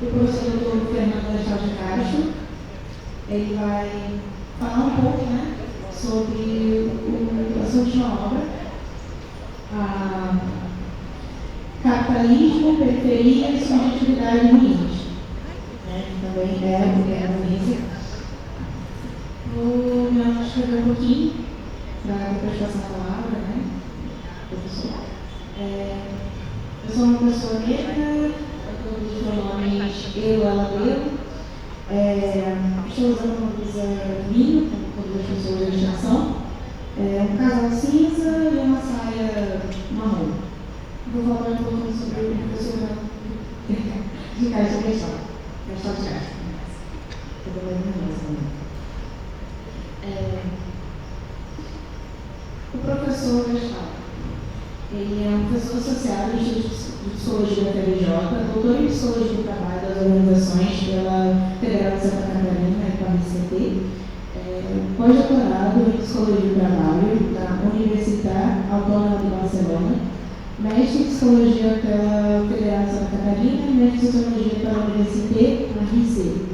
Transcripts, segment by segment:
do professor Dr. Fernando Lestal de Castro. Ele vai falar um pouco, né, sobre a sua última obra, Capitalismo, Periferia e Subjetividade Ruins. Também é a mulher ruim. Vou me escrever um pouquinho para depois passar a palavra, né, professor. Eu sou uma pessoa negra, os pronomes eu, ela, eu. Estou usando uma blusa vinho, como todas as pessoas da extensão, um casaco cinza e uma saia marrom. Vou falar um pouquinho sobre o professor de Castro Lestal. Lestal de Castro. Estou bem nervosa. O professor Lestal, ele é um professor associado do Instituto de Psicologia da FRJ, doutor em Psicologia do Trabalho das Organizações pela Federal de Santa Catarina, PAMCT, pós-doutorado em Psicologia do Trabalho na Universidade Autônoma de Barcelona, mestre em Psicologia pela Federal de Santa Catarina e mestre em Sociologia pela Universidade na RICT,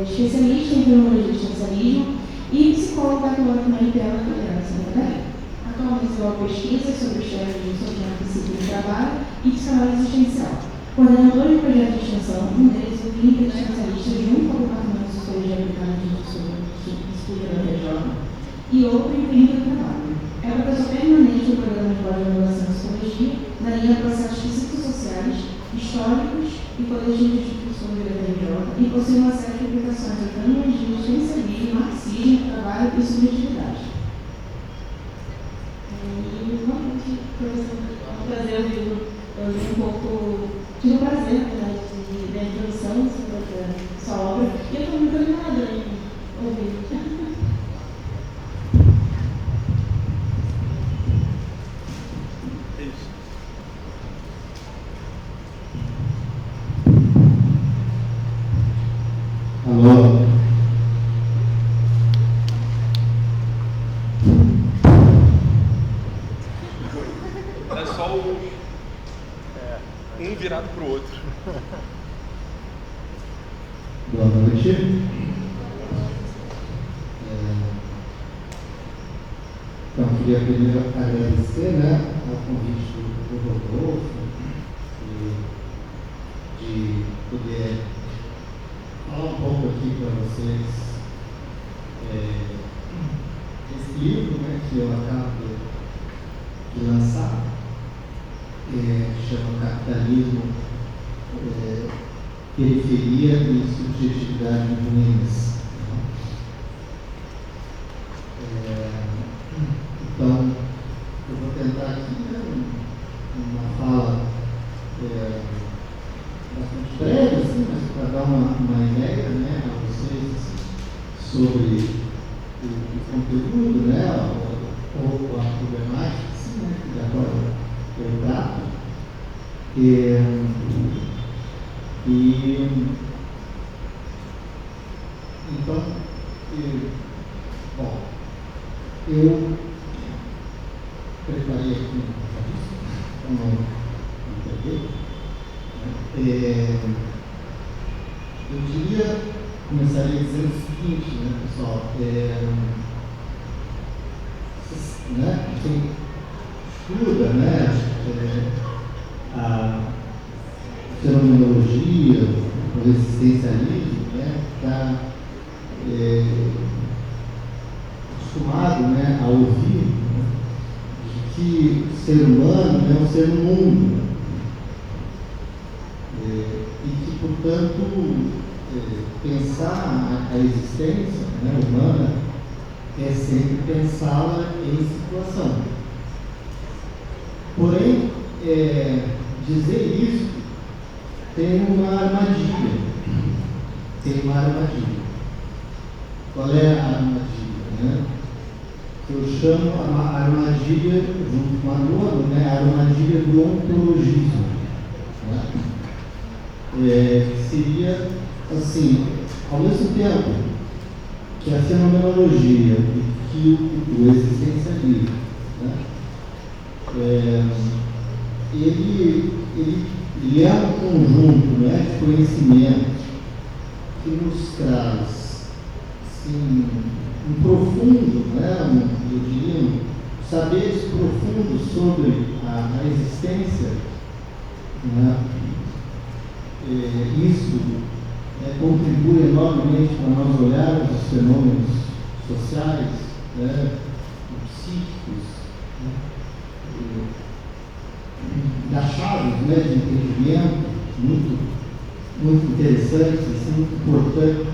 especialista em Criminologia e Existencialismo e psicólogo atuante na IPEL da Federal de Santa Catarina. Atualmente desenvolve pesquisas sobre os temas de sofrimento psíquico do trabalho e psicanálise existencial. Coordenador de projetos de extensão, um deles o clínica existencialista junto ao Departamento de Psicologia Aplicada de Instituto da FRJ e outro em clínica do trabalho. É professor permanente do programa de pós-graduação em Psicologia na linha de processos psicossociais, históricos e coletivos de psicologia da FRJ e possui uma série de publicações em criminologia, existencialismo, marxismo, trabalho e subjetividade. Prazer ouvir um pouco, tive o prazer, na verdade, da introdução sobre a sua obra, e eu estou muito animada em ouvir. Alô? É só um virado para o outro. Boa noite. Então, queria primeiro agradecer, né, ao convite do Rodolfo de poder falar um pouco aqui para vocês esse livro, né, que eu acabo de lançar, chama Capitalismo, Periferia e Subjetividade Ruins. Então, eu vou tentar aqui, né, uma fala bastante breve, assim, mas para dar uma ideia, né, a vocês sobre o conteúdo, né, ou a problemática, assim, né, que agora eu trato. Então, bom, eu preparei aqui para não perder. Eu diria, começaria dizendo o seguinte, né, pessoal, né, quem estuda, né, a fenomenologia, o existencialismo, né, está acostumado, né, a ouvir, né, de que o ser humano é um ser no mundo, e que, portanto, pensar a existência, né, humana é sempre pensá-la em situação. Porém, dizer isso tem uma armadilha. Qual é a armadilha, né? Eu chamo a armadilha, junto com a Adorno, né, a armadilha do ontologismo, né? Que seria, assim, ao mesmo tempo que a fenomenologia e que o existencialismo, né, ele é um conjunto, né, de conhecimento que nos traz, assim, um profundo, né, eu diria, saberes profundos sobre a existência, né. Isso contribui enormemente para nós olharmos os fenômenos sociais, né, psíquicos, né, chaves, né, de entendimento muito, muito interessantes, assim, muito importantes.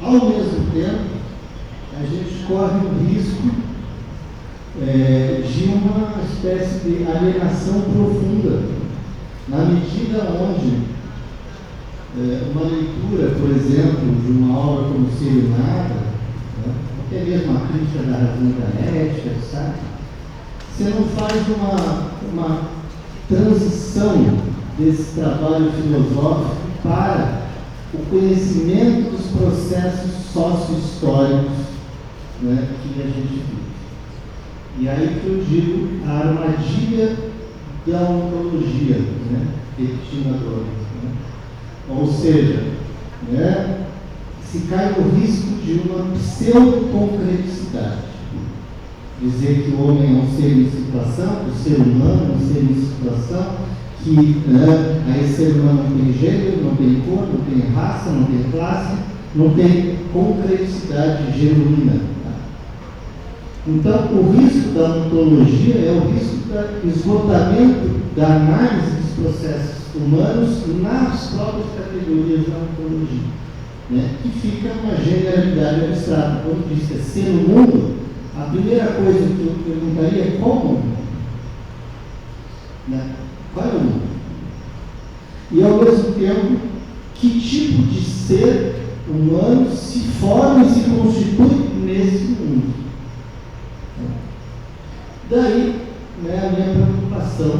Ao mesmo tempo, a gente corre o risco de uma espécie de alienação profunda, na medida onde uma leitura, por exemplo, de uma obra como Ser e Nada, né, até mesmo a crítica da razão e da ética, sabe? Você não faz uma transição desse trabalho filosófico para o conhecimento dos processos sócio-históricos, né, que a gente vive. E aí que eu digo a armadilha da ontologia, né, repetindo agora, né? Ou seja, né, se cai no risco de uma pseudo-concreticidade. Dizer que o homem é um ser em situação, que o ser humano é um ser em situação, que esse ser humano não tem gênero, não tem cor, não tem raça, não tem classe, não tem concreticidade genuína. Tá? Então, o risco da ontologia é o risco do esgotamento da análise dos processos humanos nas próprias categorias da ontologia, né? Que fica uma generalidade abstrata. Quando diz que é ser o mundo, a primeira coisa que eu perguntaria é qual mundo? Né? Qual é o mundo? E ao mesmo tempo, que tipo de ser humano se forma e se constitui nesse mundo? Daí, né, a minha preocupação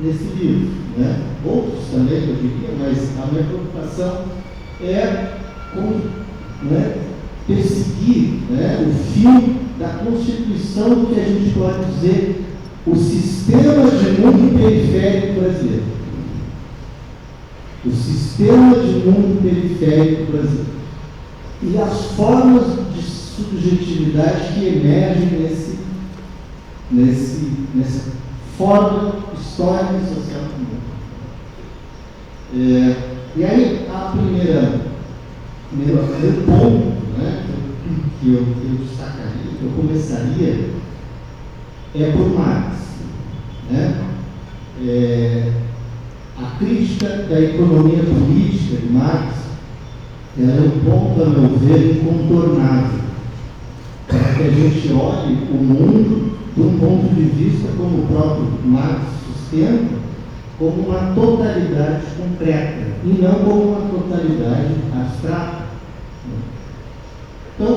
nesse livro, né? Outros também, eu diria, mas a minha preocupação é perseguir, né, o fio da constituição do que a gente pode dizer o sistema de mundo periférico brasileiro. O sistema de mundo periférico brasileiro. E as formas de subjetividade que emergem nessa forma histórica e social do mundo. E aí, a primeiro ponto, né, que eu destacaria, que eu começaria, é por Marx. Né? A crítica da economia política de Marx é um ponto, a meu ver, incontornável, para que a gente olhe o mundo de um ponto de vista, como o próprio Marx sustenta, como uma totalidade concreta e não como uma totalidade abstrata. Então,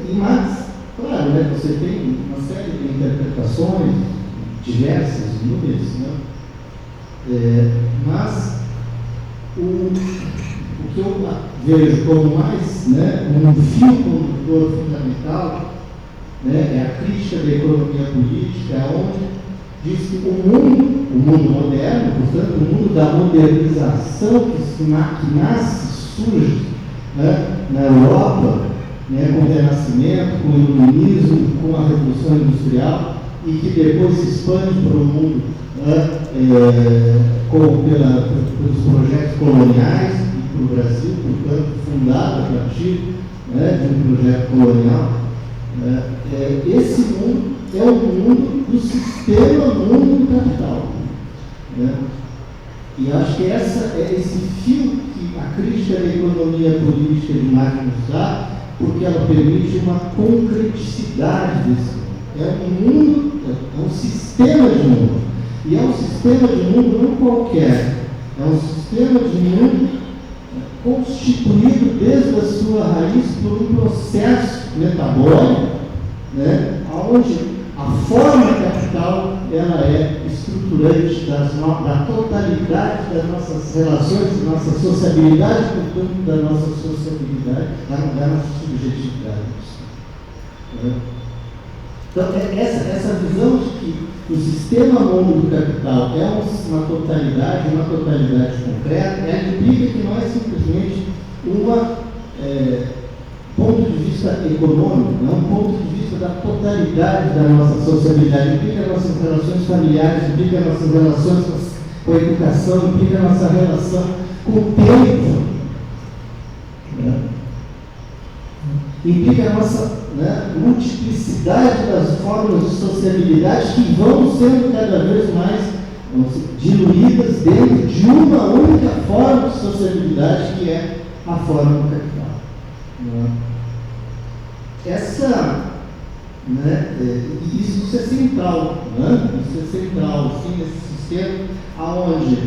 em Marx, claro, né, você tem uma série de interpretações diversas, inúmeras, né? Mas o que eu vejo como mais, né, um fio condutor fundamental, né, é a crítica da economia política, onde diz que o mundo moderno, portanto, o mundo da modernização que nasce, surge, né, na Europa, né, com o Renascimento, com o Iluminismo, com a Revolução Industrial, e que depois se expande para o mundo, né, pelos projetos coloniais, e para o Brasil, portanto, fundado a partir, né, de um projeto colonial. Esse mundo é o mundo do sistema mundo do capital. Né? E acho que esse fio que a crítica da economia política de Marx nos dá, porque ela permite uma concreticidade desse mundo. É um mundo, é um sistema de mundo. E é um sistema de mundo não qualquer. É um sistema de mundo constituído desde a sua raiz por um processo metabólico, né, onde a forma capital ela é estruturante da totalidade das nossas relações, da nossa sociabilidade, portanto, da nossa sociabilidade, da nossa subjetividade. Né? Então, essa visão de que o sistema mundo do capital é uma totalidade concreta, ela implica que não é simplesmente ponto de vista econômico, é um ponto de vista da totalidade da nossa sociabilidade, implica nossas relações familiares, implica nossas relações com a educação, implica nossa relação com o tempo, né? Implica a nossa multiplicidade das formas de sociabilidade que vão sendo cada vez mais diluídas dentro de uma única forma de sociabilidade, que é a forma do capital. Isso é central, isso é central, assim, nesse sistema, onde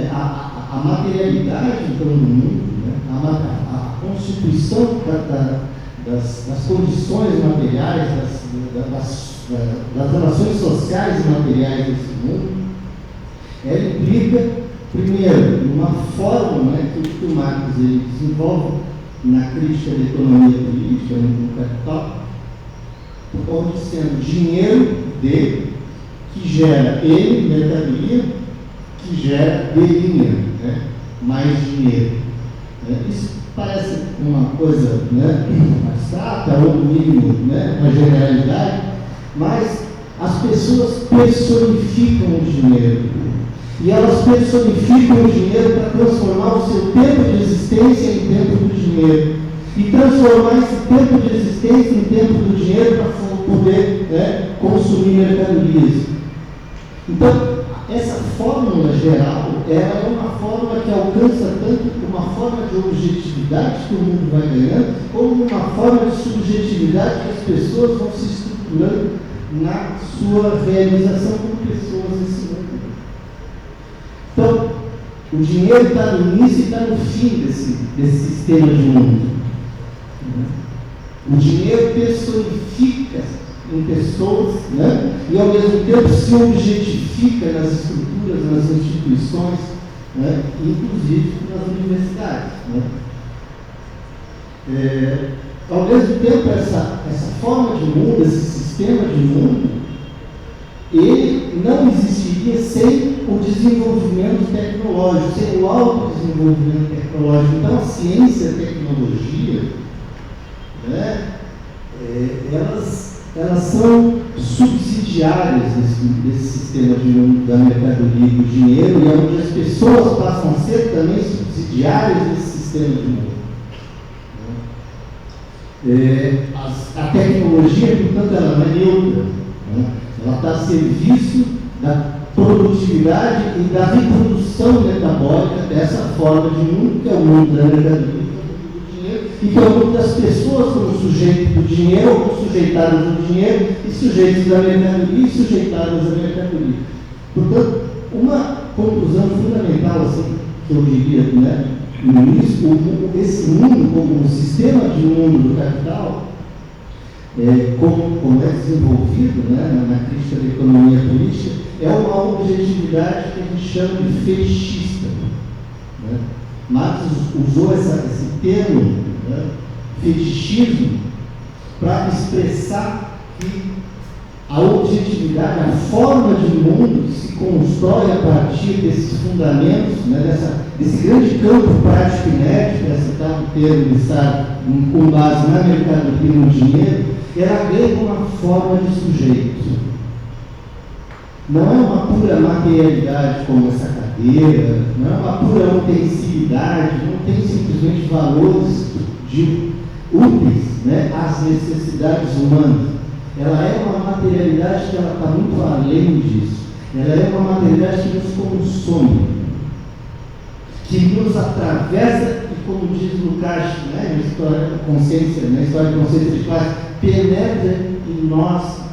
a materialidade então, do mundo, a constituição das condições materiais, das relações sociais e materiais desse mundo, ela implica, primeiro, uma forma que o Marx desenvolve na crítica da economia política, no capital, onde sendo dinheiro dele, que gera ele, mercadoria, que gera dele dinheiro, mais dinheiro. Isso parece uma coisa abstrata, ou no mínimo uma generalidade, mas as pessoas personificam o dinheiro. E elas personificam o dinheiro para transformar o seu tempo de existência em tempo do dinheiro. E transformar esse tempo de existência em tempo do dinheiro para poder consumir mercadorias. Então, essa fórmula geral, ela é uma fórmula que alcança tanto uma forma de objetividade que o mundo vai ganhando, como uma forma de subjetividade que as pessoas vão se estruturando na sua realização como pessoas nesse mundo. Então, o dinheiro está no início e está no fim desse sistema de mundo. O dinheiro personifica em pessoas, e ao mesmo tempo se objetifica nas estruturas, nas instituições, inclusive nas universidades. Ao mesmo tempo, essa forma de mundo, esse sistema de mundo, ele não existiria sem o desenvolvimento tecnológico, sem o autodesenvolvimento tecnológico. Então, a ciência e a tecnologia, elas são subsidiárias desse sistema de mundo da mercadoria e do dinheiro, e é onde as pessoas passam a ser também subsidiárias desse sistema de mundo. A tecnologia, portanto, ela não é neutra, ela está a serviço da produtividade e da reprodução metabólica dessa forma de mundo, que é o mundo da mercadoria e do dinheiro, e que é o mundo das pessoas como sujeito do dinheiro, ou como sujeitadas do dinheiro, e sujeitos da mercadoria e sujeitadas à mercadoria. Portanto, uma conclusão fundamental, assim, que eu diria, no início, esse mundo como um sistema de mundo do capital, como é desenvolvido na crítica da economia política, é uma objetividade que a gente chama de fetichista. Marx usou esse termo, fetichismo, para expressar que a objetividade, a forma de mundo que se constrói a partir desses fundamentos, desse grande campo prático e médico, para citar um termo que está com base na mercadoria e no dinheiro, ela ganha uma forma de sujeito. Não é uma pura materialidade como essa cadeira, não é uma pura utensiliedade, não tem simplesmente valores úteis às necessidades humanas. Ela é uma materialidade que está muito além disso. Ela é uma materialidade que nos consome, que nos atravessa e, como diz Lukács, na história da consciência, na história da consciência de classe, penetra em nós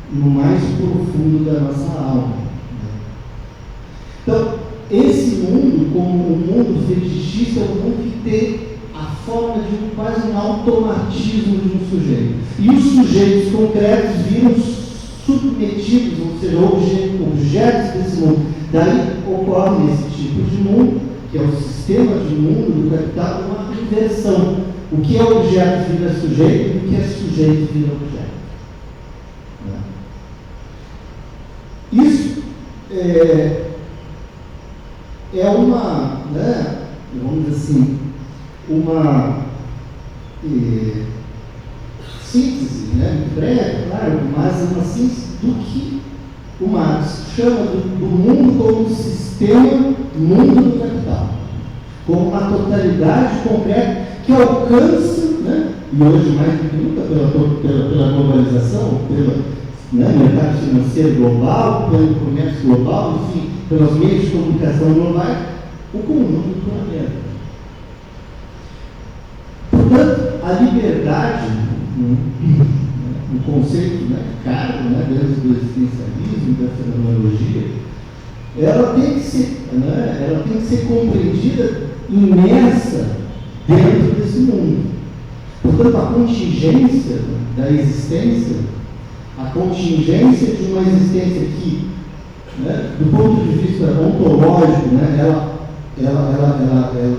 no mais profundo da nossa alma. Então, esse mundo, como um mundo fetichista, é um mundo que tem a forma de quase um automatismo de um sujeito. E os sujeitos concretos viram submetidos, ou seja, objetos desse mundo. Daí ocorre nesse tipo de mundo, que é o sistema de mundo do capital, uma inversão. O que é objeto vira sujeito e o que é sujeito vira objeto. Isso é uma, né, vamos dizer assim, uma síntese, né, muito breve, claro, mas é uma síntese do que o Marx chama do mundo como um sistema mundo do capital, como uma totalidade concreta que alcança, né, e hoje mais do que nunca pela globalização, pelo mercado financeiro global, pelo comércio global, enfim, pelos meios de comunicação globais, o conjunto do planeta. Portanto, a liberdade, um conceito, né, caro, né, dentro do existencialismo, da fenomenologia, ela tem que ser compreendida imersa dentro desse mundo. Portanto, a contingência da existência, a contingência de uma existência que, né, do ponto de vista ontológico, né, ela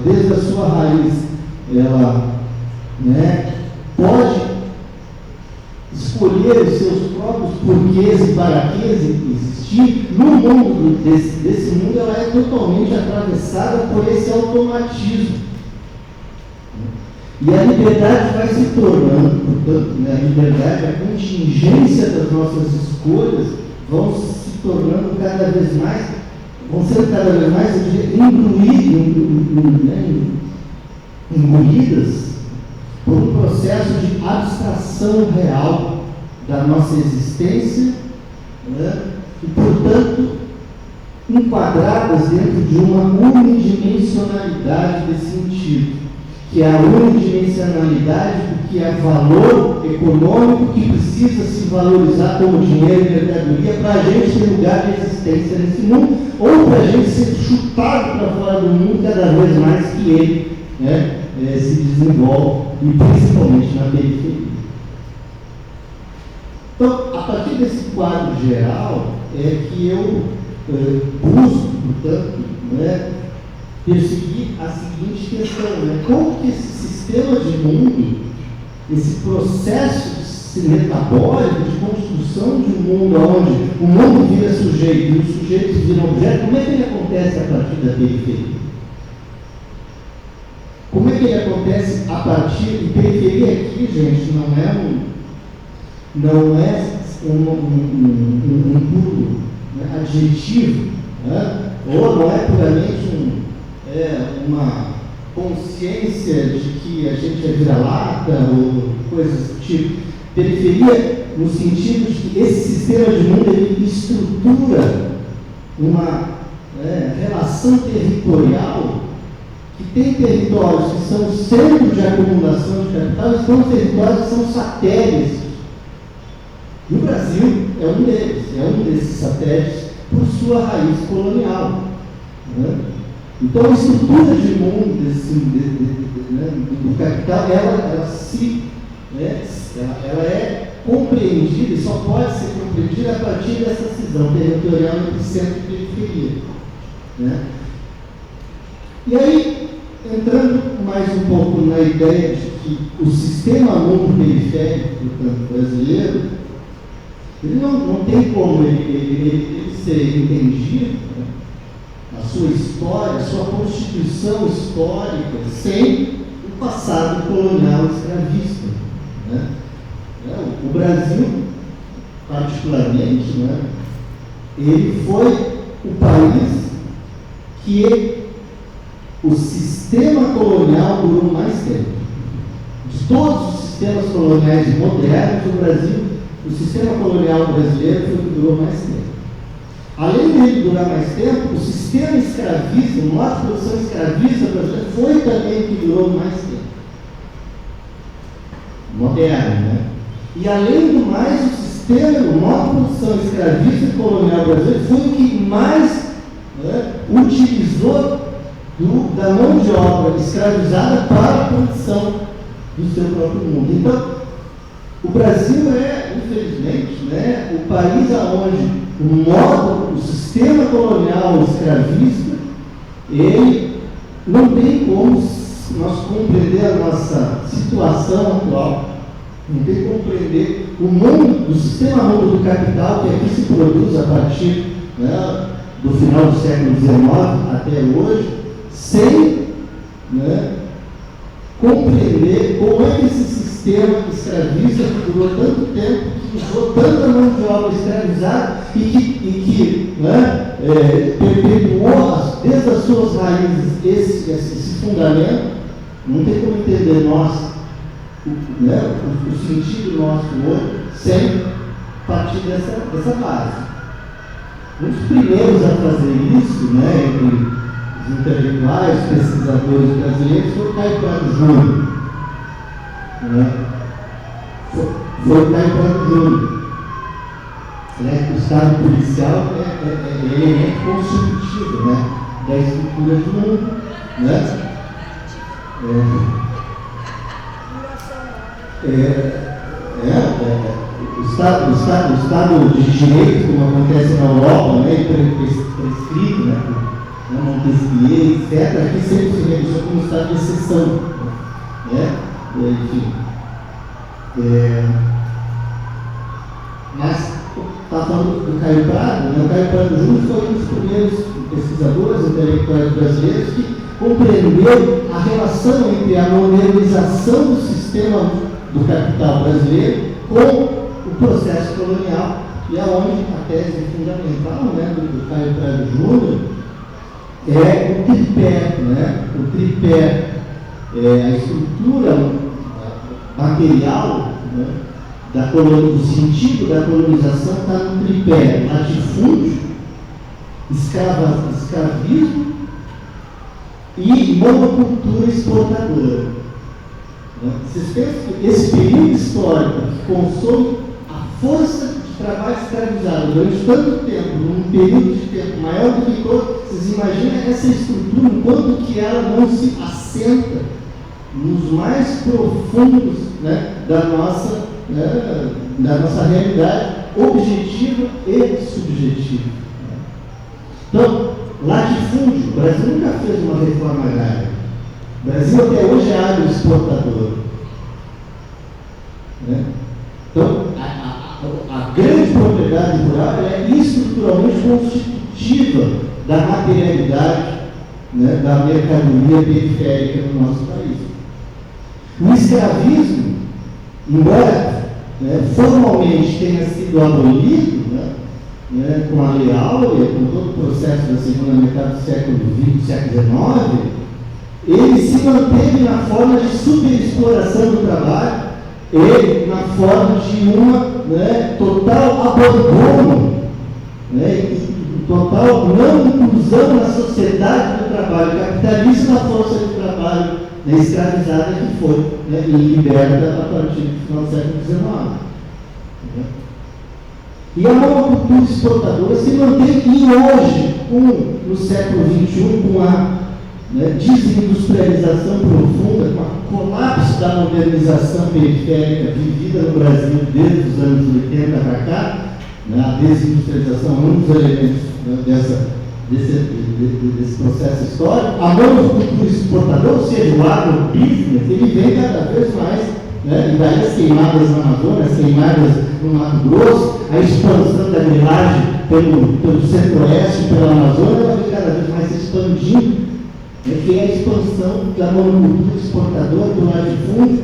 desde a sua raiz, ela, né, pode escolher os seus próprios porquês e paraquês existir. No mundo desse mundo, ela é totalmente atravessada por esse automatismo. E a liberdade vai se tornando, portanto, né, a liberdade, a contingência das nossas escolhas vão se tornando cada vez mais, vão ser cada vez mais engolidas por um processo de abstração real da nossa existência, né, e, portanto, enquadradas dentro de uma unidimensionalidade de sentido, que é a unidimensionalidade do que é valor econômico que precisa se valorizar como dinheiro e mercadoria para a gente ter lugar de existência nesse mundo, ou para a gente ser chutado para fora do mundo cada vez mais que ele, né, se desenvolve, e principalmente na periferia. Então, a partir desse quadro geral, é que eu busco, portanto, né, perseguir a seguinte questão, né? Como que esse sistema de mundo, esse processo metabólico de construção de um mundo onde o mundo vira sujeito e os sujeitos viram objeto, como é que ele acontece a partir da periferia? Como é que ele acontece a partir de periferia aqui, gente, não é um puro, né, adjetivo, né? Ou não é puramente uma consciência de que a gente é vira-lata ou coisas do tipo. Periferia no sentido de que esse sistema de mundo ele estrutura uma relação territorial que tem territórios que são centro de acumulação de capital e são territórios que são satélites. E o Brasil é um desses satélites por sua raiz colonial, né? Então, a estrutura de mundo do capital, ela é compreendida e só pode ser compreendida a partir dessa cisão territorial entre centro e periferia, né? E aí, entrando mais um pouco na ideia de que o sistema mundo periférico, portanto, brasileiro, ele não tem como ele ser entendido, né, a sua história, a sua constituição histórica, sem o passado colonial escravista, né? O Brasil, particularmente, né, ele foi o país que o sistema colonial durou mais tempo. De todos os sistemas coloniais modernos do Brasil, o sistema colonial brasileiro foi o que durou mais tempo. Além dele durar mais tempo, o sistema escravista, o modo de produção escravista brasileiro foi também o que durou mais tempo. Moderno, né? E além do mais, o sistema, o modo de produção escravista colonial brasileiro foi o que mais, né, utilizou da mão de obra escravizada para a produção do seu próprio mundo. Então, o Brasil é, infelizmente, né, o país onde o sistema colonial escravista, ele não tem como nós compreender a nossa situação atual Não tem como compreender o mundo, o sistema mundo do capital que aqui se produz a partir, né, do final do século XIX até hoje, sem, né, compreender como é que esse sistema escravista que durou tanto tempo, que usou tanta mão de obra escravizada e que né, perpetuou desde as suas raízes esse fundamento. Não tem como entender nós, né, o sentido nosso hoje sem partir dessa base. Um dos primeiros a fazer isso, né, entre os intelectuais, pesquisadores brasileiros, foi o Caetano Júnior. Né? Foi o Caetano Júnior. Né? O Estado policial é elemento constitutivo, né, da estrutura do mundo. Né? O Estado de Direito, como acontece na Europa, né, prescrito, né, por Montesquieu, etc., aqui sempre se realizou como Estado de exceção. Né? Enfim. Mas, está falando do Caio Prado, né? O Caio Prado Júnior foi um dos primeiros pesquisadores intelectuais brasileiros que compreendeu a relação entre a modernização do sistema do capital brasileiro com o processo colonial, e aonde a tese fundamental, né, do Caio Prado Júnior é o tripé, né? O tripé, a estrutura material, né, o sentido da colonização está no tripé: latifúndio, escravismo e monocultura exportadora. Vocês pensam que esse período histórico que consome a força de trabalho escravizado durante tanto tempo, num período de tempo maior do que todo, vocês imaginam essa estrutura, enquanto que ela não se assenta nos mais profundos, né, da nossa realidade objetiva e subjetiva. Então, latifúndio, o Brasil nunca fez uma reforma agrária. O Brasil até hoje é agroexportador. Né? Então, a grande propriedade rural é estruturalmente constitutiva da materialidade, né, da mercadoria periférica no nosso país. O escravismo, embora, né, formalmente tenha sido abolido, né, com a Lei Áurea, com todo o processo da segunda metade do século XX, século XIX, ele se manteve na forma de superexploração do trabalho e na forma de uma, né, total abandono, né, e total não inclusão na sociedade do trabalho capitalista, na força de trabalho, né, escravizada que foi, né, liberta a partir do final do século XIX. Né? E a monocultura exportadora se mantém, e hoje, no século XXI, com a, né, desindustrialização profunda, com o colapso da modernização periférica vivida no Brasil desde os anos 80 para cá, né, a desindustrialização é um dos elementos, né, desse processo histórico. A monocultura exportadora, ou seja, o agrobusiness, ele vem cada vez mais, né, e daí as queimadas na Amazônia, as queimadas no Mato Grosso, a expansão da grilagem pelo centro-oeste, pela Amazônia, ela vem cada vez mais se expandindo, né, que é a expansão da monocultura exportadora, do latifúndio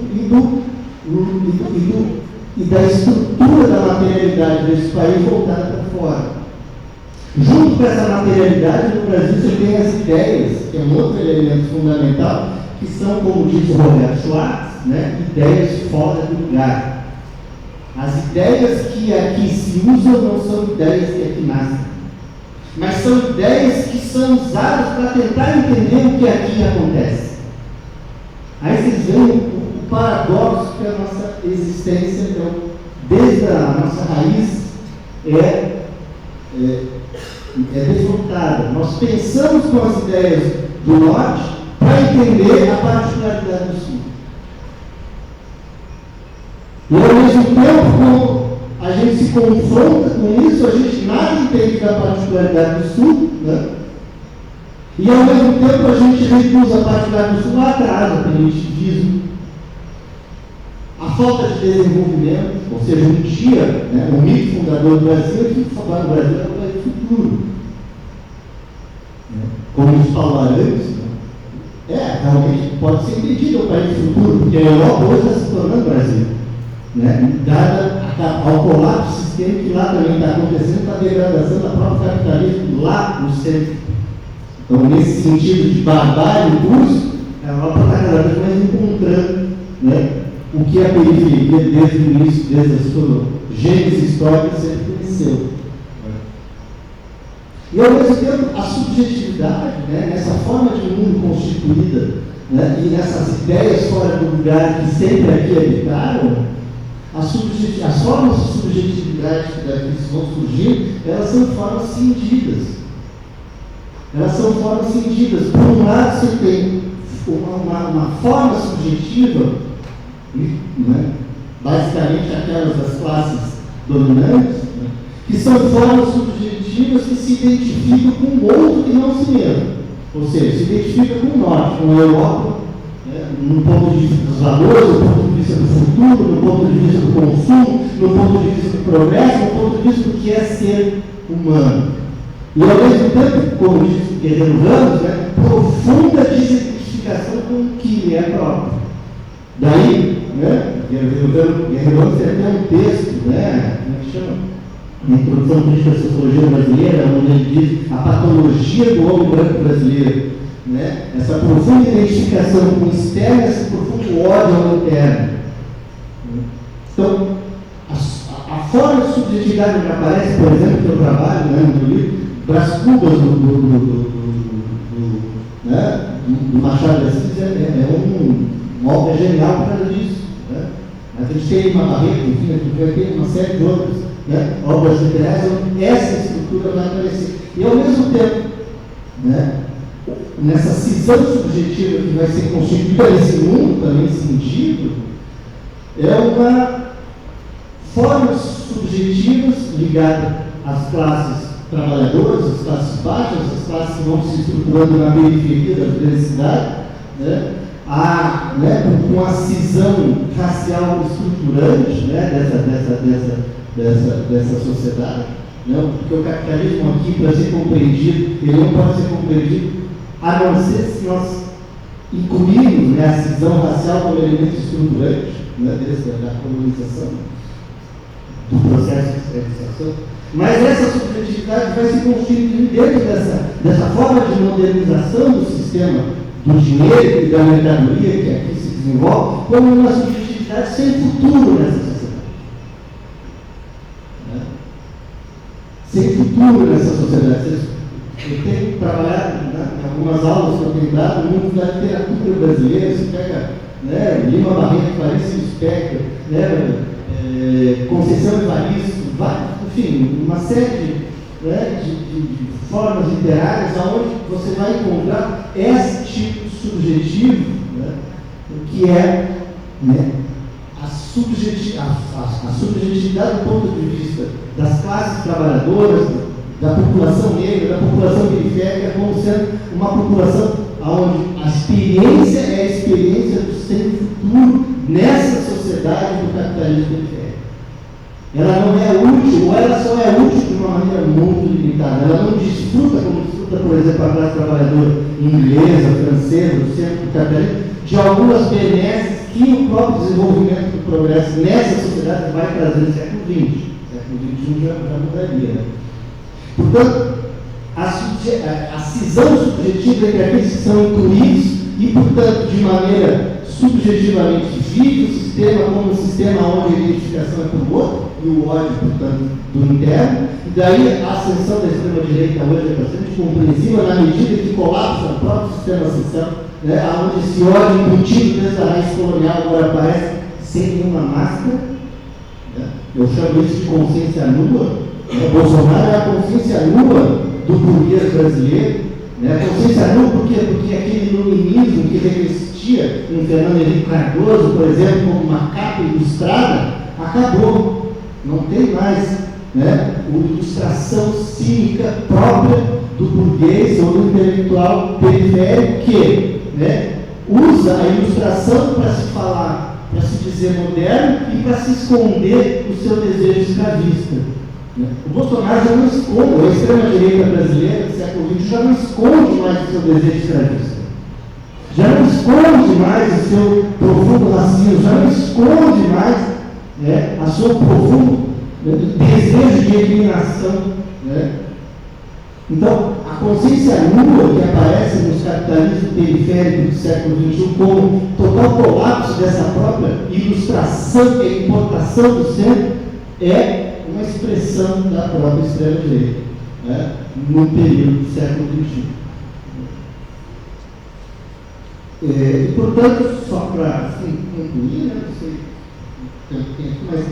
e da estrutura da materialidade desse país voltada para fora. Junto com essa materialidade, no Brasil você tem as ideias, que é um outro elemento fundamental, que são, como diz o Roberto Schwartz, né, ideias fora do lugar. As ideias que aqui se usam não são ideias que aqui nascem, mas são ideias que são usadas para tentar entender o que aqui acontece. Aí vocês veem o paradoxo que a nossa existência, então, desde a nossa raiz, é desmontada. Nós pensamos com as ideias do norte para entender a particularidade do sul. E ao mesmo tempo, quando a gente se confronta com isso, a gente nada entende da particularidade do sul, né? E ao mesmo tempo a gente reduz a particularidade do sul lá atrás, o primitivismo, a falta de desenvolvimento, ou seja, um dia, né, o mito fundador do Brasil é que o Brasil é o país do futuro. Como os Paulo-Arantes, realmente pode ser entendido o país do futuro, porque a Europa hoje está se tornando Brasil. Né? Dada ao colapso sistêmico que lá também está acontecendo, a degradação da própria capitalismo lá no centro. Então, nesse sentido de barbárie em curso, a Europa está cada vez mais encontrando, né, o que a periferia, desde o início, desde a sua gênese histórica, sempre conheceu. E, ao mesmo tempo, a subjetividade, né, nessa forma de mundo constituída, né, e nessas ideias fora do lugar que sempre aqui habitaram, as formas de subjetividade que daqui vão surgir, elas são formas cindidas. Elas são formas cindidas. Por um lado, você tem uma forma subjetiva, né, basicamente aquelas das classes dominantes, né, que são formas subjetivas que se identificam com o outro que não si mesmo. Ou seja, se identifica com o norte, com a Europa, né, no ponto de vista dos valores, no ponto de vista do futuro, no ponto de vista do consumo, no ponto de vista do progresso, no ponto de vista do que é ser humano. E ao mesmo tempo, como diz o Guerreiro Ramos, né, profunda desidentificação com o que é próprio. Daí, né, Guerreiro Ramos tem até um texto, né, como é que chama? Na Introdução Crítica à Sociologia Brasileira, onde ele diz a patologia do homem branco brasileiro, né? Essa profunda identificação com o externo, esse profundo ódio ao interno. Então, a forma de subjetividade que aparece, por exemplo, no trabalho, né, no livro, Brás Cubas do Machado de Assis, uma obra genial por causa disso. Né? A gente tem uma barreira, enfim, a gente vai ter uma série de outras, né, obras literárias onde essa estrutura vai aparecer. E ao mesmo tempo, né, nessa cisão subjetiva que vai ser constituída nesse mundo também sentido, é uma formas subjetivas ligadas às classes trabalhadoras, às classes baixas, às classes que vão se estruturando na periferia da diversidade, né, com a cisão racial estruturante, né, dessa sociedade, né, porque o capitalismo aqui, para ser compreendido, ele não pode ser compreendido a não ser se nós incluirmos, né, a cisão racial como elemento estruturante, né, da colonização, do processo de escravização. Mas essa subjetividade vai se constituir dentro dessa forma de modernização do sistema do dinheiro e da mercadoria que aqui se desenvolve, como uma subjetividade sem futuro nessa sociedade. Né? Sem futuro nessa sociedade. Eu tenho trabalhado, né, em algumas aulas que eu tenho dado no mundo da literatura brasileira, você pega, né, Lima Barreto, Clarice Lispector, né, Conceição Evaristo, enfim, uma série, né, de formas literárias onde você vai encontrar esse tipo subjetivo, né, que é, né, a subjetividade do ponto de vista das classes trabalhadoras, da população negra, da população periférica, como sendo uma população onde a experiência é a experiência do sem futuro nessa sociedade do capitalismo periférico. Ela não é útil, ou ela só é útil de uma maneira muito limitada. Ela não desfruta, como desfruta, por exemplo, a classe trabalhadora inglesa, francesa, do centro do capitalismo, de algumas benesses que o próprio desenvolvimento do progresso nessa sociedade vai trazer no século XX. Século XXI já mudaria, né? Portanto, a cisão subjetiva entre aqueles que são incluídos e, portanto, de maneira subjetivamente vive o sistema como um sistema onde a identificação é com o outro e o ódio, portanto, do interno. E daí a ascensão da extrema-direita hoje é bastante compreensiva na medida que colapsa o próprio sistema social, né, onde esse ódio embutido desde a raiz colonial agora aparece sem nenhuma máscara. Né? Eu chamo isso de consciência nua. Bolsonaro é a consciência nua do burguês brasileiro, né? A consciência nua porque aquele iluminismo que revestia em Fernando Henrique Cardoso, por exemplo, como uma capa ilustrada, acabou, não tem mais, né, uma ilustração cínica própria do burguês ou do intelectual periférico que, né, usa a ilustração para se falar, para se dizer moderno e para se esconder o seu desejo escravista. Né? O Bolsonaro já não esconde, a extrema-direita brasileira do século XX já não esconde mais o seu desejo escravista. Já não esconde mais o seu profundo racismo, já não esconde mais, né, a sua profundo, né, desejo de eliminação. Né? Então, a consciência nua que aparece nos capitalismos periféricos do século XXI como total colapso dessa própria ilustração e importação do centro é uma expressão da própria extrema-direita, né, no período do século XXI. E, portanto, só para concluir, né, não sei tanto tempo, mas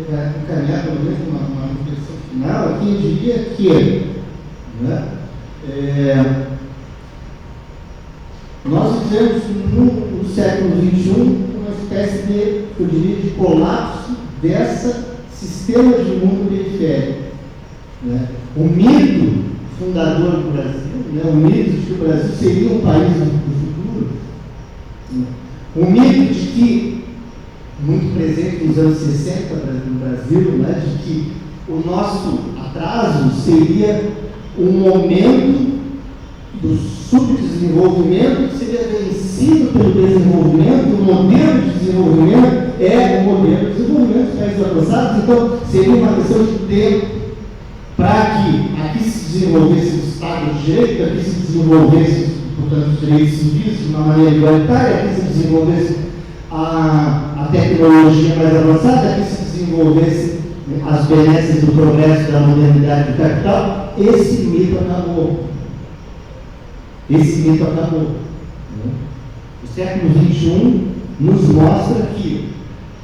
para encaminhar pelo menos uma reflexão final, aqui eu diria que, né, nós vivemos no século XXI uma espécie de, eu diria, de colapso desse sistema de mundo periférico. Né? O mito fundador do Brasil, né, o mito de que o Brasil seria um país do futuro, né? O mito de que, muito presente nos anos 60 no Brasil, né, de que o nosso atraso seria um momento do subdesenvolvimento que seria vencido pelo desenvolvimento. O modelo de desenvolvimento é o modelo de desenvolvimento dos países avançados, então seria uma questão de tempo para que aqui se desenvolvesse o Estado de Direito, aqui se desenvolvesse, portanto, os direitos civis de uma maneira igualitária, aqui se desenvolvesse a tecnologia mais avançada, aqui se desenvolvesse as benesses do progresso da modernidade do capital. Esse mito acabou. Esse mito acabou. Né? O século XXI nos mostra que,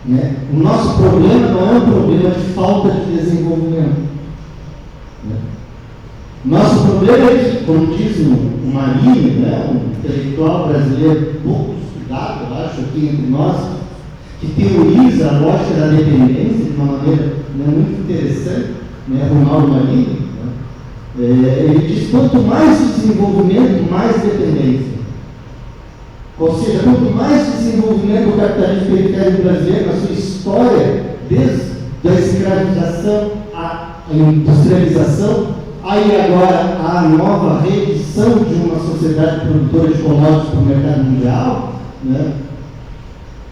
né, o nosso problema não é um problema de falta de desenvolvimento. Né? Nosso problema é que, como diz o Marinho, né, um intelectual brasileiro pouco estudado, eu acho, aqui entre nós, que teoriza a lógica da dependência de uma maneira, né, muito interessante, né, Ronaldo Marinho, né, ele diz: quanto mais desenvolvimento, mais dependência. Ou seja, quanto mais desenvolvimento do capitalismo periférico brasileiro na sua história, desde a escravização à industrialização, aí agora a nova reedição de uma sociedade produtora de commodities para o mercado mundial, né?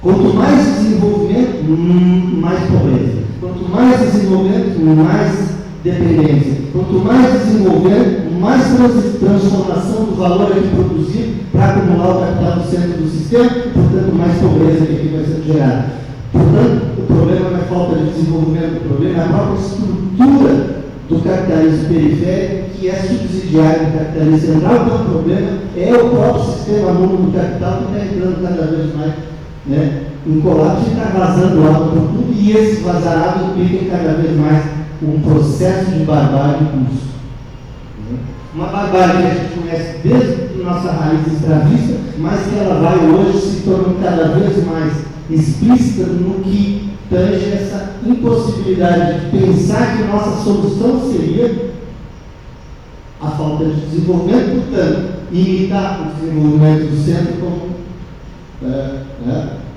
Quanto mais desenvolvimento, mais pobreza. Quanto mais desenvolvimento, mais dependência. Quanto mais desenvolvimento, mais transformação do valor aqui produzido para acumular o capital no centro do sistema, e, portanto, mais pobreza que aqui vai ser gerada. Portanto, o problema não é falta de desenvolvimento, o problema é a própria estrutura do capitalismo periférico, que é subsidiário do capitalismo central. Então, o problema é o próprio sistema mundo do capital, que está entrando cada vez mais, né, em colapso e está vazando água por tudo, e esse vazarado implica cada vez mais um processo de barbárie em curso. Uma barbárie que a gente conhece desde a nossa raiz escravista, mas que ela vai hoje se tornando cada vez mais explícita no que tange essa impossibilidade de pensar que nossa solução seria a falta de desenvolvimento, portanto, imitar o desenvolvimento do centro como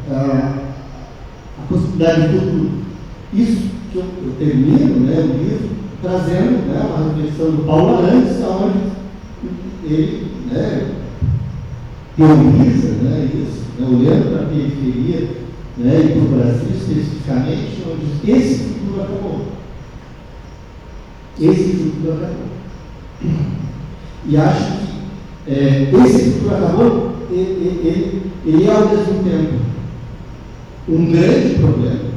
a possibilidade de futuro. Isso que eu termino, né, o livro trazendo, né, uma reflexão do Paulo Arantes, onde ele, né, teoriza, né, isso, né, olhando para a periferia, né, e para o Brasil especificamente, onde esse futuro acabou. Esse futuro acabou. E acho que esse futuro acabou, ele é ao mesmo tempo um grande problema.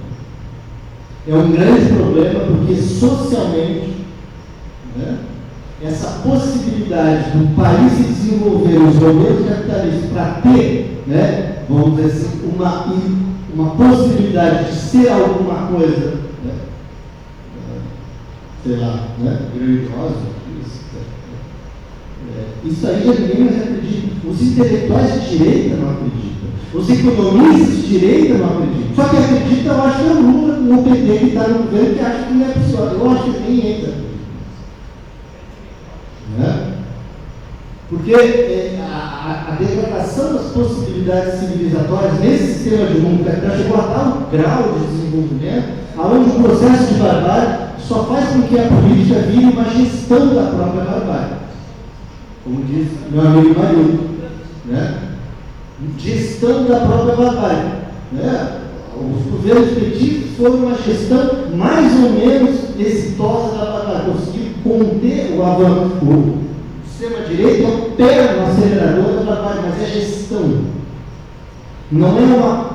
É um grande problema porque socialmente, né, essa possibilidade do país se desenvolver nos modelos capitalistas para ter, né, vamos dizer assim, uma possibilidade de ser alguma coisa, né, sei lá, né, grandiosa, isso aí já ninguém mais acredita. Os intelectuais de direita não acreditam. Os economistas de direita não acreditam. Só que acredita, eu acho que é o Lula, no PT que está no governo, que acha que não é possível. Eu acho que nem eles acreditam. Né? Porque a degradação das possibilidades civilizatórias nesse sistema de mundo capital chegou a tal grau de desenvolvimento, onde o processo de barbárie só faz com que a política vire uma gestão da própria barbárie. Como diz meu amigo Marildo, né? Gestão da própria barbárie. Né? Os governos petistas foram uma gestão mais ou menos exitosa da barbárie, conseguiu conter o avanço. O sistema-direito é o pé no acelerador da barbárie, mas é gestão. Não é uma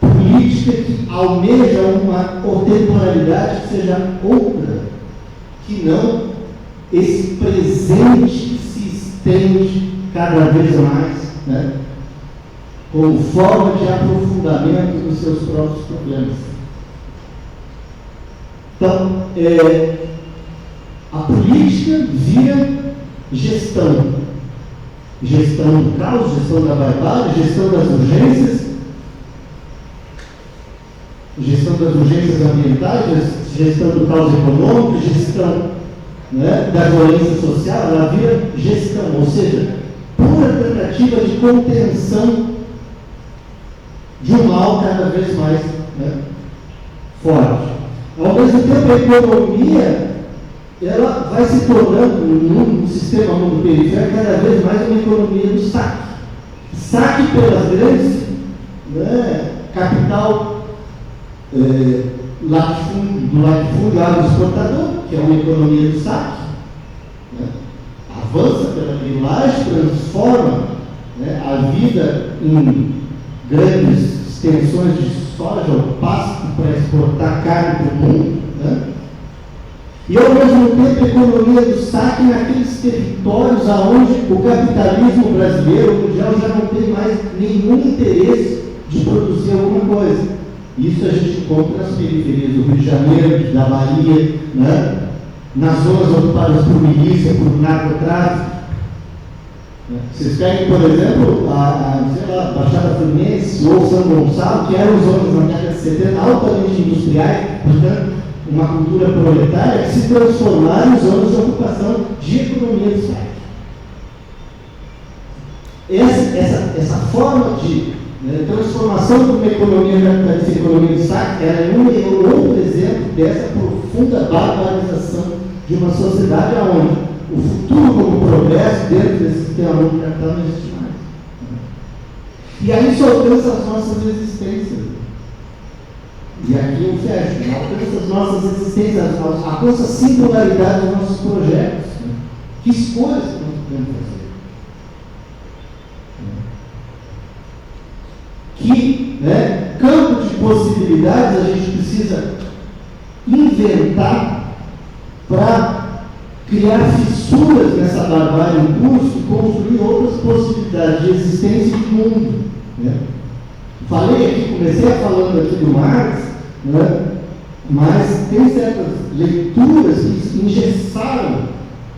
política que almeja uma contemporaneidade que seja outra, que não esse presente que se estende cada vez mais, né, como forma de aprofundamento dos seus próprios problemas. Então, a política vira gestão. Gestão do caos, gestão da barbárie, gestão das urgências, gestão das urgências ambientais, gestão do caos econômico, gestão, né, da violência social, ela vira gestão, ou seja, pura tentativa de contenção de um mal cada vez mais, né, forte. Ao mesmo tempo, a economia ela vai se tornando, no sistema mundo periférico, cada vez mais uma economia do saque. Saque pelas grandes, né, capital, do latifúndio agroexportador, que é uma economia do saque, né, avança pela grilagem, transforma, né, a vida em grandes extensões de soja ou pasto para exportar carne para o mundo, né? E ao mesmo tempo a economia do saque naqueles territórios onde o capitalismo brasileiro, mundial, já não tem mais nenhum interesse de produzir alguma coisa. Isso a gente encontra nas periferias do Rio de Janeiro, da Bahia, né? Nas zonas ocupadas por milícia, por narcotráfico. Vocês peguem, por exemplo, sei lá, Baixada Fluminense ou São Gonçalo, que eram zonas na década de 70 altamente industriais, portanto, uma cultura proletária, que se transformaram em zonas de ocupação de economia do saque. Essa forma de, né, transformação de uma economia capitalista em economia de saque era um outro exemplo dessa profunda barbarização de uma sociedade onde o futuro como progresso dentro desse sistema mundo capital não existe mais. E aí isso alcança as nossas existências. E aqui eu fecho, alcança as nossas existências, alcança a singularidade dos nossos projetos. Né? Que escolhas que nós podemos fazer? Que, né, campo de possibilidades a gente precisa inventar para criar fissuras nessa barbárie em curso e construir outras possibilidades de existência e de mundo. Né? Falei aqui, comecei falando aqui do Marx, né? Mas tem certas leituras que engessaram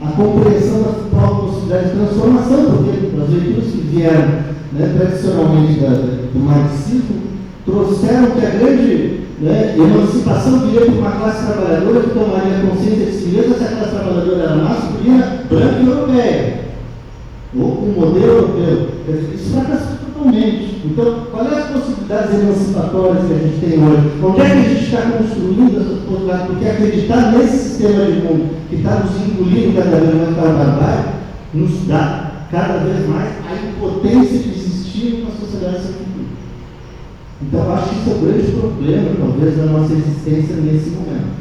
a compreensão das próprias possibilidades de transformação, porque as leituras que vieram, né, tradicionalmente do marxismo trouxeram que a grande, né, emancipação viria por uma classe trabalhadora que tomaria consciência de si mesma se a classe trabalhadora era masculina, branca e europeia, ou com um modelo europeu. Quer dizer, isso fracassou totalmente. Então, quais as possibilidades emancipatórias que a gente tem hoje? Onde é que a gente está construindo essas possibilidades? Porque acreditar nesse sistema de mundo que está nos engolindo cada vez mais para a barbárie, nos dá cada vez mais a impotência de existir numa sociedade sem futuro. Então, eu acho que isso é o grande problema, talvez, da nossa existência nesse momento.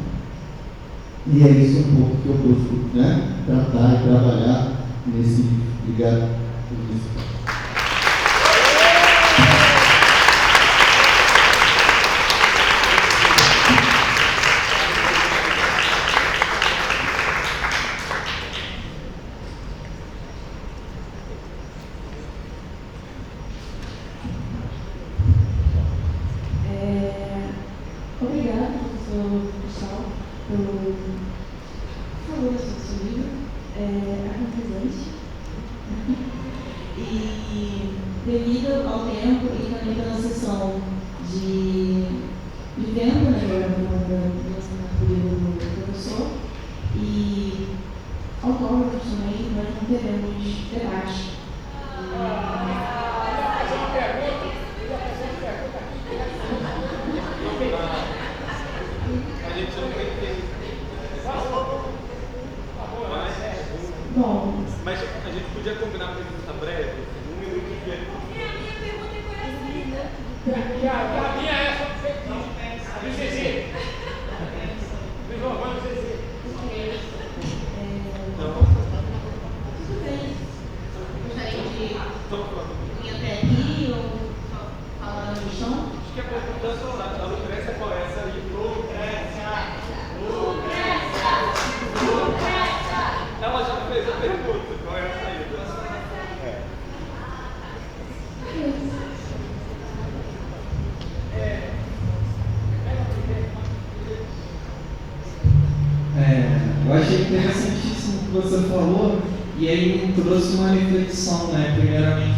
E é isso um pouco que eu busco, né, tratar e trabalhar nesse livro. Obrigado por isso. Obrigada, professor Gustavo, pelo favor sobre o seu livro, aconselhante. E devido ao tempo e também pela sessão de tempo, né, do livro do professor, e autógrafos também, teremos debate. Bom, Mas a gente podia combinar uma pergunta breve, 1 minuto de pergunta. E a minha é só do Zezé. Do Giovanni Zezé. tudo bem. Gostaria de vir até aqui ou falar no chão? Acho que a pergunta da Lucrécia qual é essa aí? Ela já fez a pergunta, qual é a saída? Eu achei interessantíssimo o que você falou e aí me trouxe uma reflexão, né? Primeiramente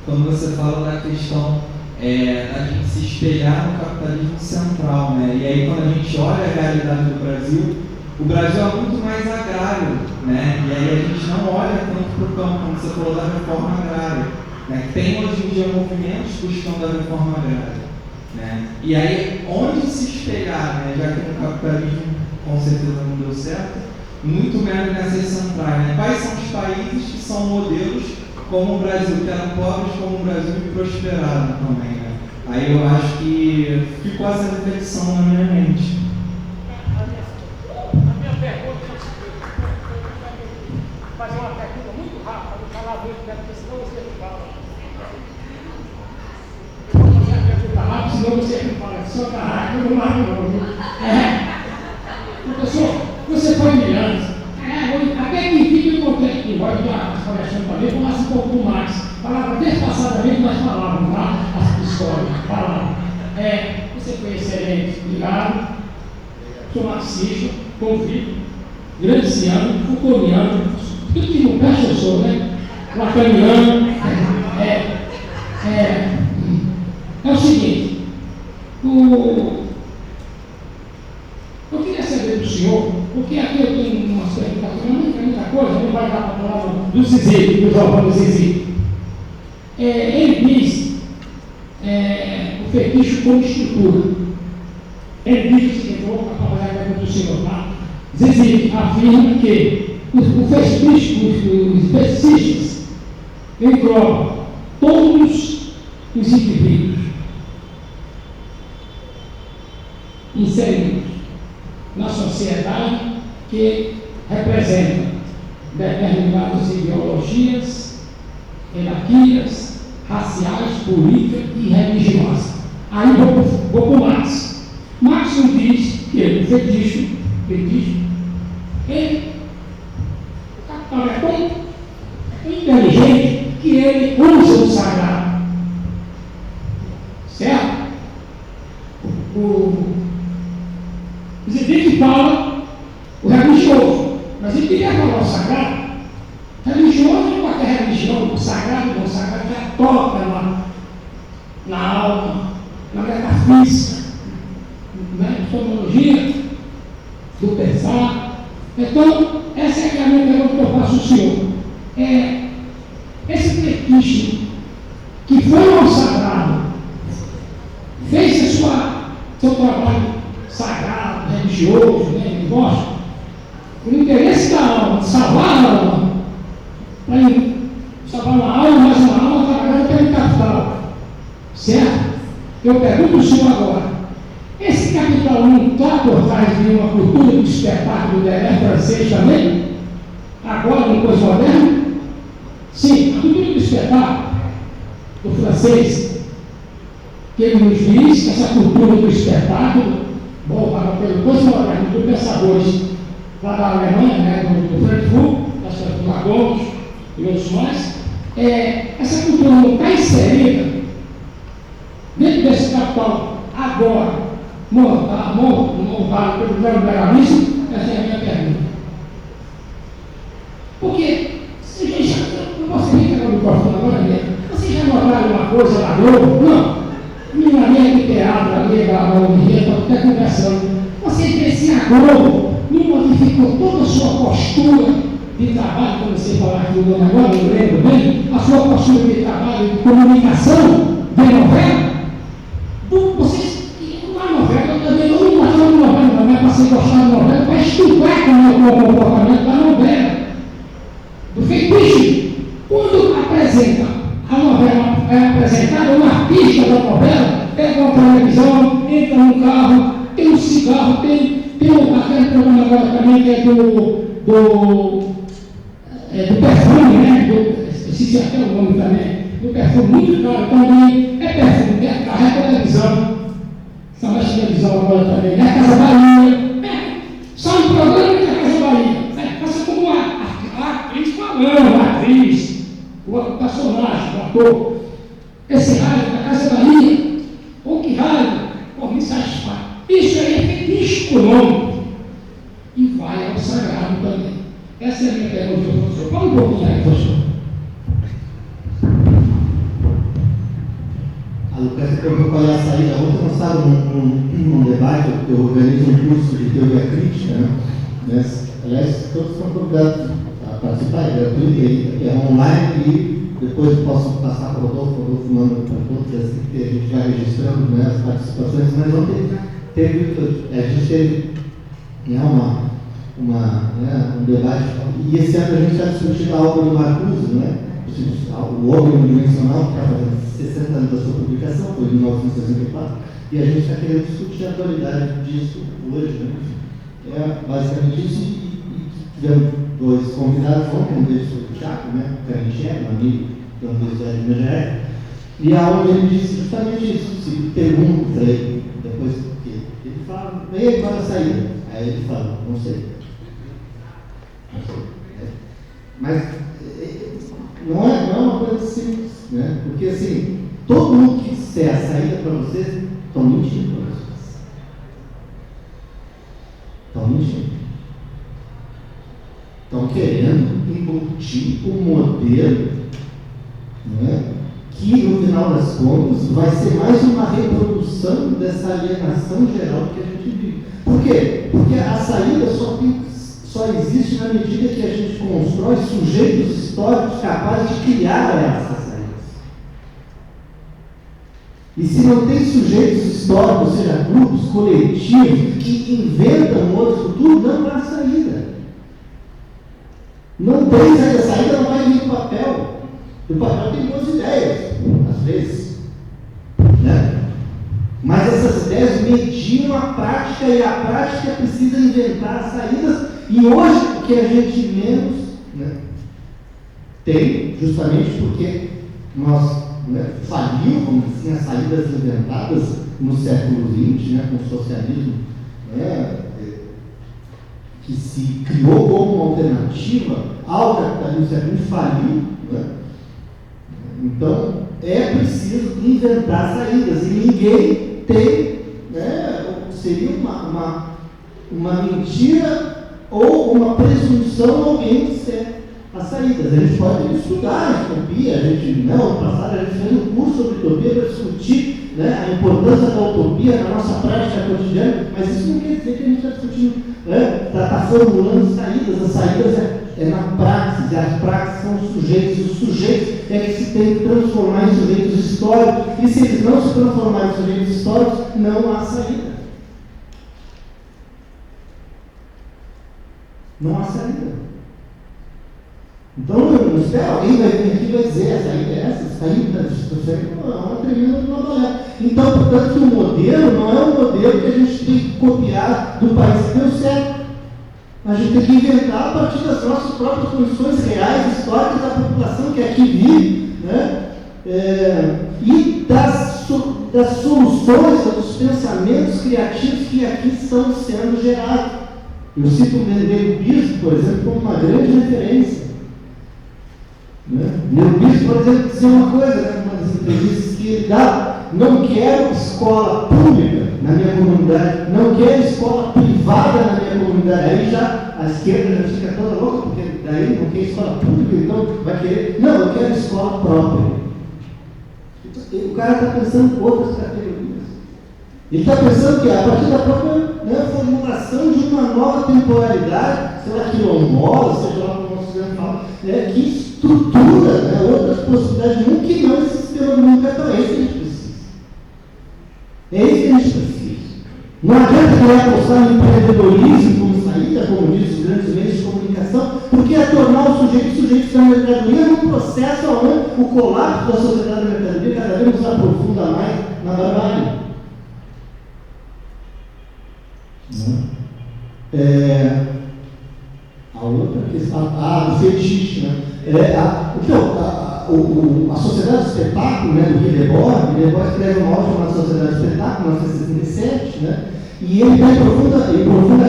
quando você fala da questão da gente se espelhar no capitalismo central, né? E aí quando a gente olha a realidade do Brasil, o Brasil é muito mais agrário, né? E aí a gente não olha tanto para o campo, como você falou da reforma agrária, né? Tem hoje em dia movimentos buscando a reforma agrária, né? E aí onde se espelhar, né? Já que no capitalismo com certeza não deu certo, muito menos nessas centrais, né? Quais são os países que são modelos como o Brasil, que eram pobres como o Brasil e prosperaram também, né? Aí eu acho que ficou essa reflexão na minha mente. A minha pergunta é o seguinte: fazer uma pergunta muito rápida, não falar muito, porque senão você não fala. Eu vou fazer a pergunta rápida, senão você não fala. Só tá rápido, não rápido não. Professor, você foi brilhante. Até que enfim eu encontrei aqui, vai estar conversando também, começa um pouco mais. Palavra despassadamente, mas palavras, tá? As histórias, palavras. Você foi excelente, obrigado. Sou marxista, convicto, granciano, Foucaultiano, tudo que não presta eu sou, né? Lacaniano. É o seguinte, eu queria saber do senhor, porque aqui eu tenho umas perguntas, muita coisa, não vai dar para a palavra do Zizi, do Giovanni Zizi. Ele diz o fetiche como estrutura. Ele diz o seguinte, eu vou trabalhar a pergunta do senhor, tá? Zizi afirma que o fetiche, os fetiches, engloba todos os indivíduos inseridos na sociedade que representa determinadas ideologias, hierarquias raciais, políticas e religiosas. Aí vou para o Marx. Marx nos diz que o fetiche, o capital é tão inteligente que ele usa o sagrado. Certo? O Zidane fala o religioso, mas ele queria falar o sagrado. Religioso é qualquer religião, o sagrado já toca na alma, na metafísica, na etimologia do pensar. Então, essa é a minha pergunta que eu faço ao senhor. Esse fetiche que foi ao sagrado, fez seu trabalho sagrado, religioso, né, gosta, o interesse da alma, de salvar a alma, para salvar uma alma, mas uma alma trabalhando pelo capital, certo? Eu pergunto ao senhor agora, esse capital não está por trás de uma cultura do espetáculo do Deleuze francês também? Agora, no pós-moderno? Sim, a cultura do espetáculo do francês, que ele nos diz que essa cultura do espetáculo voltava pelo pós-moderno do pensadores lá da Alemanha, né, do Frankfurt, das Lagos e outros mais, essa cultura não está inserida dentro desse capital agora montado pelo neoliberalismo. Essa é a minha pergunta. Porque você já notaram uma coisa lá Globo? Não. Minha linha de teatro ali, da União, está conversando. Vocês vê se a Globo não modificou toda a sua postura de trabalho, quando você falar aqui do agora, eu lembro bem, a sua postura de trabalho, de comunicação, de novela? Vocês, uma novela, eu também não gosto de novela, não é para você gostar de novela, para estudar como é o comportamento da novela. Do feitiço, quando apresenta a novela, é apresentada um artista da novela, pega uma televisão, entra num carro, tem um cigarro, tem aquele programa agora também que é do perfume, né? Esqueci até o nome também, do perfume muito caro também, é perfume, é carro, é televisão. Só mais televisão agora também, né? Casa Bahia, só um programa da Casa Bahia, passa como a atriz falando, a atriz, o personagem, o ator. Esse raio da Casa Bahia, ou que raio, por me satisfaz. Isso aí é fetiche econômico e vai ao sagrado também. Essa é a minha pergunta, professor. Fala um pouquinho aí, professor. A Lucas perguntou qual é a saída. Ontem nós estávamos num debate, eu organizo um curso de teoria crítica, né? Aliás, todos são convidados a participar, é gratuito, é online e depois posso passar para o Rodolfo manda para todos, assim que a gente vai registrando, né, as participações, mas ontem a gente teve um debate, e esse ano a gente está discutindo a obra do Marcuse, né? O Homem Unidimensional, que está fazendo 60 anos da sua publicação, foi em 1964, e a gente está querendo discutir a atualidade disso hoje, né? É basicamente isso, e tivemos dois convidados ontem, um deles foi o Thiago, né? Carnichel, um amigo da Universidade de Minas, e aonde ele disse justamente isso, se pergunta para ele, depois que ele fala, e aí, qual é a saída? Aí ele fala, não sei. Mas não é uma coisa simples, né? Porque assim, todo mundo que disser a saída para vocês estão mentindo para vocês. Estão mentindo. Estão querendo embutir um modelo, né, que no final das contas vai ser mais uma reprodução dessa alienação geral que a gente vive. Por quê? Porque a saída só existe na medida que a gente constrói sujeitos históricos capazes de criar essas saídas. E se não tem sujeitos históricos, ou seja, grupos coletivos que inventam um outro futuro, não há saída. Não tem saída, a saída não vai vir do papel. O papel tem boas ideias, às vezes, né? Mas essas ideias mediam a prática e a prática precisa inventar saídas. E hoje o que a gente menos, né, tem, justamente porque nós, né, falimos assim, as saídas inventadas no século XX, né, com o socialismo, né, que se criou como uma alternativa ao capitalismo, o século faliu, né? Então é preciso inventar saídas e ninguém tem, né, seria uma mentira ou uma presunção alguém disser as saídas. A gente pode estudar a utopia, ano passado a gente fez um curso sobre utopia para discutir, né, a importância da utopia na nossa prática cotidiana, mas isso não quer dizer que a gente está discutindo, está formulando saídas. As saídas é na praxis, e as praxis são os sujeitos é que se tem que transformar em sujeitos históricos, e se eles não se transformarem em sujeitos históricos, não há saída. Não há saída. Então, eu não espero, alguém vai vir aqui e vai dizer, a saída é essa, saída é uma tremenda trabalhar. Então, portanto, o modelo não é um modelo que a gente tem que copiar do país que deu certo. A gente tem que inventar a partir das nossas próprias condições reais, históricas da população que aqui vive, né? E das soluções, dos pensamentos criativos que aqui estão sendo gerados. Eu cito o Nego Bispo, por exemplo, como uma grande referência. Né? Nego Bispo, por exemplo, dizia uma coisa, né, uma das entrevistas que ele dá: não quero escola pública na minha comunidade, não quero escola privada na minha comunidade. Aí já a esquerda já fica toda louca, porque daí não quer escola pública, então vai querer. Não, eu quero escola própria. O cara está pensando em outras categorias. Ele está pensando que a partir da própria né, a formulação de uma nova temporalidade, sei lá, quilombola, seja lá como nós queremos falar, que estrutura, né, outras possibilidades de mundo que não esse sistema do mundo capital. É isso que a gente precisa. É isso que a gente precisa. Não adianta querer apostar no empreendedorismo como saída, como diz os grandes meios de comunicação, porque é tornar o sujeito da mercadoria num processo onde o colapso da sociedade da mercadoria cada vez nos aprofunda mais na barbárie. A outra questão, o fetiche, né? A sociedade do espetáculo, né, do Villebor escreve uma obra chamada Sociedade do Espetáculo, em 1967, né? E ele está em profunda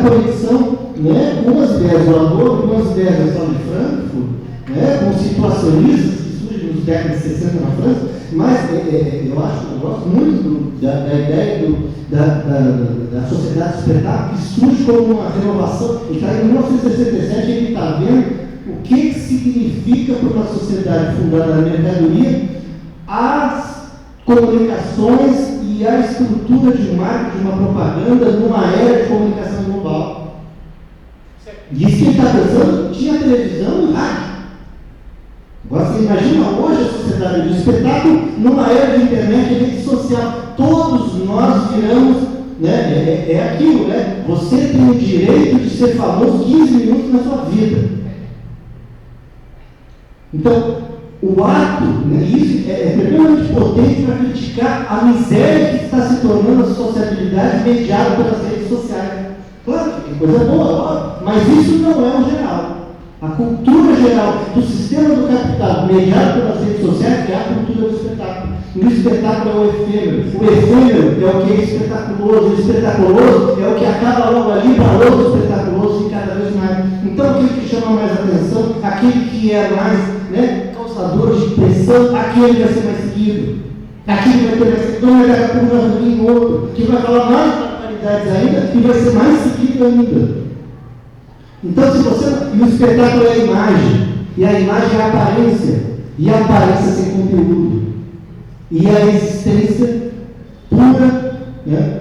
conexão, né, com as ideias do Adorno, com as ideias da escola de Frankfurt, né, com situacionistas que surgem nos décadas de 60 na França, mas eu gosto muito da ideia da sociedade do espetáculo, que surge como uma renovação. Ele está em 1967 e ele está vendo o que significa para uma sociedade fundada na mercadoria as comunicações e a estrutura de marketing, de uma propaganda numa era de comunicação global. E isso que ele está pensando, tinha televisão e rádio. Agora você imagina hoje a sociedade do espetáculo numa era de internet e rede social. Todos nós viramos, né, é aquilo, né? Você tem o direito de ser famoso 15 minutos na sua vida. Então, o ato, né, isso é extremamente potente para criticar a miséria que está se tornando a sociabilidade mediada pelas redes sociais. Claro que é coisa boa, mas isso não é o geral. A cultura geral do sistema do capital mediado pelas redes sociais é a cultura do espetáculo. E o espetáculo é o efêmero. O efêmero é o que é espetaculoso. O espetaculoso é o que acaba logo ali para outro espetaculoso e cada vez mais. Então, aquele que chama mais atenção, aquele que é mais, né, causador de pressão, aquele vai ser mais seguido. Aquele vai ter mais seguidor, daqui a pouco vai vir outro, que vai falar mais barbaridades ainda e vai ser mais seguido ainda. Então, se você. E o espetáculo é a imagem, e a imagem é a aparência, e a aparência sem conteúdo, e a existência pura, né,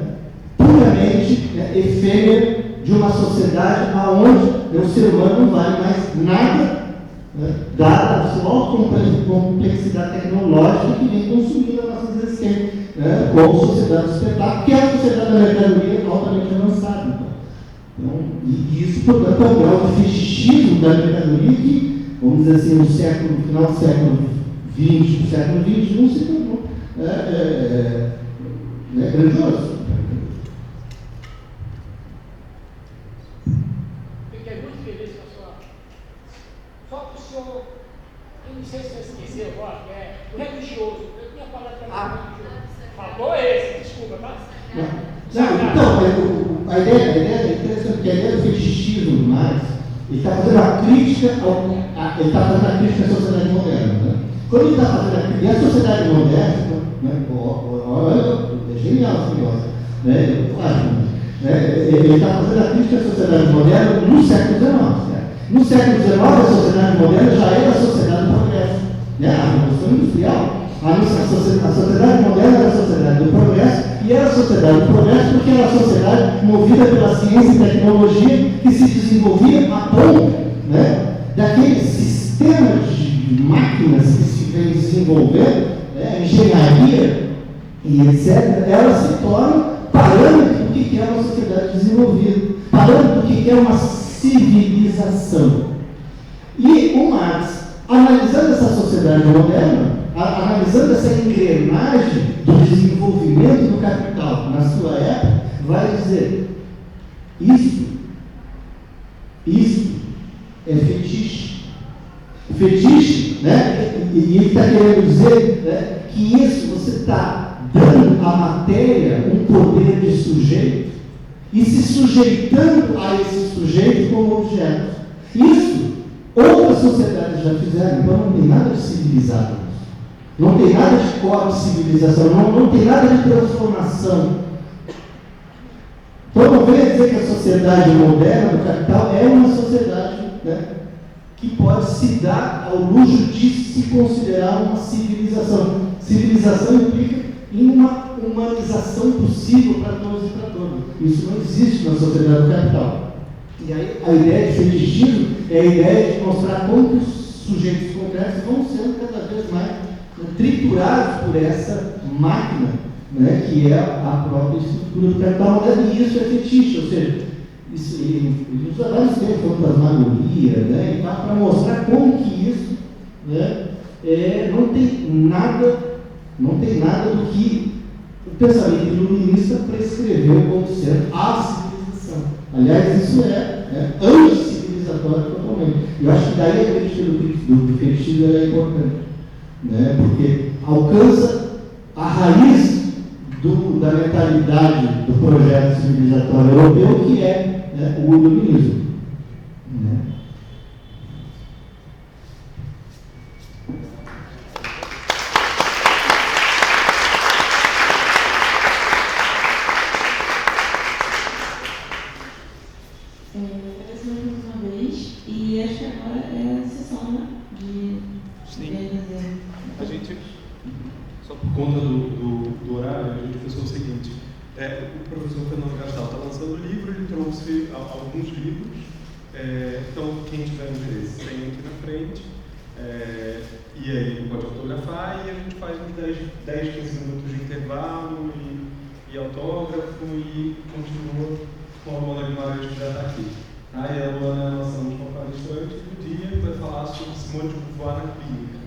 puramente, né, efêmera de uma sociedade onde o ser humano não vale mais nada, né, dada a sua complexidade tecnológica que vem consumindo a nossa existência, né, como sociedade do espetáculo, que é a sociedade da mercadoria altamente avançada. Então, e isso, portanto, é um grau de fetichismo da mercadoria que, vamos dizer assim, no final do século XX, no século XXI, se tornou grandioso. Fiquei muito feliz com a sua. Só que o senhor, eu não sei se você esqueceu agora, o religioso. Eu tinha falado para religioso. Faltou esse, desculpa, tá? Então, a ideia é interessante, porque a ideia do fetichismo mais, ele está fazendo a crítica à sociedade moderna. Né? Quando ele está fazendo a crítica, e a sociedade moderna, né, é genial esse negócio, né? Ele está fazendo a crítica à sociedade moderna no século XIX. Né? No século XIX, a sociedade moderna já era a sociedade do progresso. Né? A Revolução Industrial. A sociedade moderna era a sociedade do progresso, e era a sociedade do progresso porque era a sociedade movida pela ciência e tecnologia que se desenvolvia a ponto, né, daquele sistema de máquinas que se vem desenvolvendo, né, engenharia e etc., elas se tornam parâmetro do que é uma sociedade desenvolvida, parâmetro do que é uma civilização. E o Marx, analisando essa sociedade moderna, analisando essa engrenagem do desenvolvimento do capital na sua época, vai dizer: isso é fetiche. Fetiche, né? E ele está querendo dizer, né, que isso você está dando à matéria um poder de sujeito e se sujeitando a esse sujeito como objeto. Isso outras sociedades já fizeram, então não tem nada de civilizado. Não tem nada de corte de civilização, não tem nada de transformação. Então não venha dizer que a sociedade moderna do capital é uma sociedade, né, que pode se dar ao luxo de se considerar uma civilização. Civilização implica em uma humanização possível para todos e para todas. Isso não existe na sociedade do capital. E aí, a ideia de fetichismo é a ideia de mostrar como que os sujeitos concretos vão sendo cada vez mais triturados por essa máquina, né, que é a própria estrutura do capital moderno, e isso é fetiche, ou seja, ele usa vários termos, fantasmagoria, né, para mostrar como que isso, né, não tem nada do que o pensamento iluminista prescreveu como sendo a civilização. Aliás, isso é anti-civilizatório totalmente. E eu acho que daí a crítica do fetichismo é importante, né, porque alcança a raiz da mentalidade do projeto civilizatório europeu, que é, né, o iluminismo. Né? Agradeço mais uma vez, e acho que agora é a sessão, né, de fazer. A gente, só por conta do horário, a gente pensou o seguinte: o professor Fernando Gastal está lançando o livro, ele trouxe alguns livros, então quem tiver interesse tem aqui na frente, e aí pode autografar, e a gente faz uns 10, 15 minutos de intervalo e autógrafo, e continua com a Luana Guimarães, que já está aqui. Aí a Luana é a nossa última palestrante do dia, vai falar sobre Simone de Beauvoir na clínica.